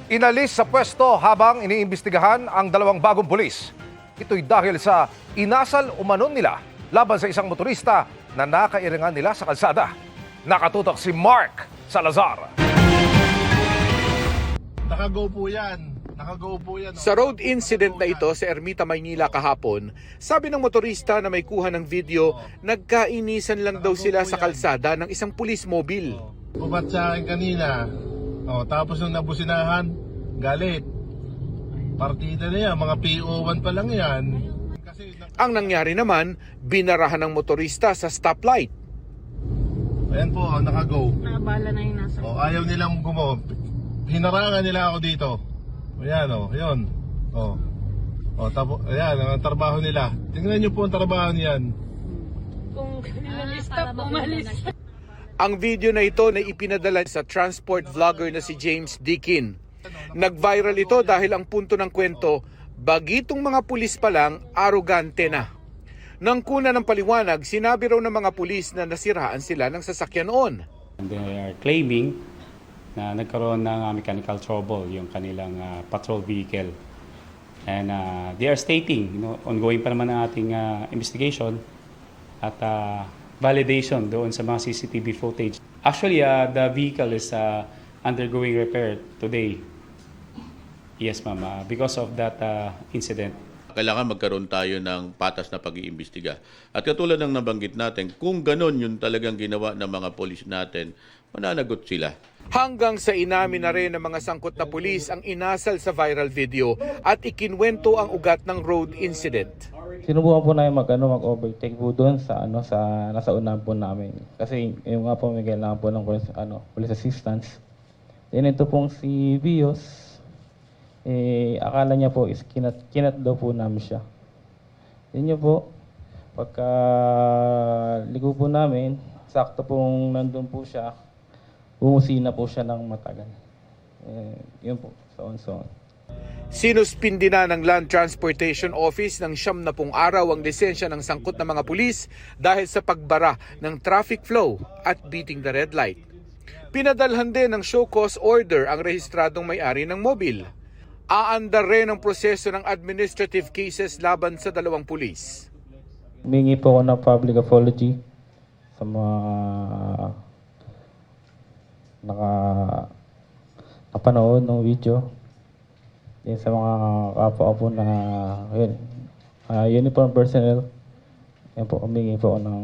Inalis sa pwesto habang iniimbestigahan ang dalawang bagong pulis. Ito'y dahil sa inasal umanon nila laban sa isang motorista na nakairingan nila sa kalsada. Nakatutok si Mark Salazar. Nakago po yan. Nakago po yan. Sa road incident na ito sa Ermita, Maynila kahapon, sabi ng motorista na may kuha ng video, nagkainisan lang daw sila sa kalsada ng isang police mobile. Pumat sa akin kanina. Tapos nung nabusinahan, galit. Partida na yan, mga PO1 pa lang yan. Ang nangyari naman, binarahan ng motorista sa stoplight. Ayan po, nakago. Nakabala na yung nasa. Ayaw nilang gumawa. Hinarangan nila ako dito. Ayan yun. Tapos, ayan, ang trabaho nila. Tingnan niyo po ang trabaho niyan. Kung nalista, pumalis. Ang video na ito na ipinadala sa transport vlogger na si James Dickin. Nag-viral ito dahil ang punto ng kwento, bagitong mga pulis pa lang, arogante na. Nang kuna ng paliwanag, sinabi raw ng mga pulis na nasiraan sila ng sasakyan noon. They are claiming na nagkaroon ng mechanical trouble yung kanilang patrol vehicle. And they are stating, ongoing pa naman ang ating investigation at validation doon sa mga CCTV footage. Actually, the vehicle is undergoing repair today. Yes, ma'am. Because of that incident. Kailangan magkaroon tayo ng patas na pag-iimbestiga. At katulad ng nabanggit natin, kung ganon yung talagang ginawa ng mga polis natin, mananagot sila. Hanggang sa inamin na rin ng mga sangkot na pulis ang inasal sa viral video at ikinwento ang ugat ng road incident. Sinubukan po namin mag-overtake po doon sa nasa unahan po namin. Kasi yung nga po may kailangan po ng police assistance. Then ito pong si Vios, akala niya po is kinat daw po namin siya. Yun niyo po, pagka ligo po namin, sakto pong nandun po siya, umusina po siya ng matagal. Yun po, so on. Sinuspindi na ng Land Transportation Office ng 70 araw ang lisensya ng sangkot na mga pulis dahil sa pagbara ng traffic flow at beating the red light. Pinadalhan din ng show cause order ang rehistradong may-ari ng mobil. Aandar rin ang proseso ng administrative cases laban sa dalawang pulis. Humingi po ako ng public apology sa mga nakapanood ng video. Yan sa mga kapwa po na uniform personnel. Yan po, humingi po ako ng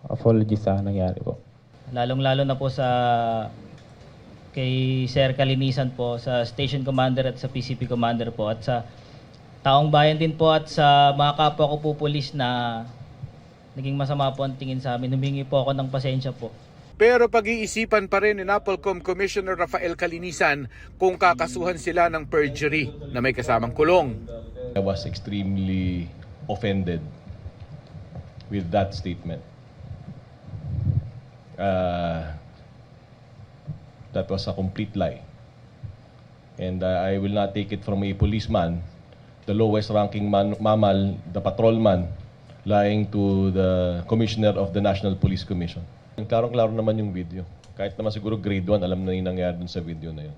apology sa nangyari po. Lalong-lalo na po sa kay Sir Kalinisan po, sa Station Commander at sa PCP Commander po, at sa taong bayan din po at sa mga kapwa ko po pulis na naging masama po ang tingin sa amin. Humingi po ako ng pasensya po. Pero pag-iisipan pa rin ni NAPOLCOM Commissioner Rafael Kalinisan kung kakasuhan sila ng perjury na may kasamang kulong. I was extremely offended with that statement. That was a complete lie. And I will not take it from a policeman, the lowest ranking mammal, the patrolman, lying to the Commissioner of the National Police Commission. Klarong-klaro naman yung video. Kahit naman siguro grade 1, alam na yung nangyari dun sa video na yun.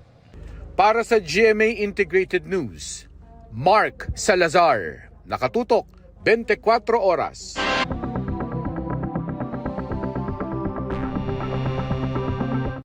Para sa GMA Integrated News, Mark Salazar. Nakatutok, 24 oras.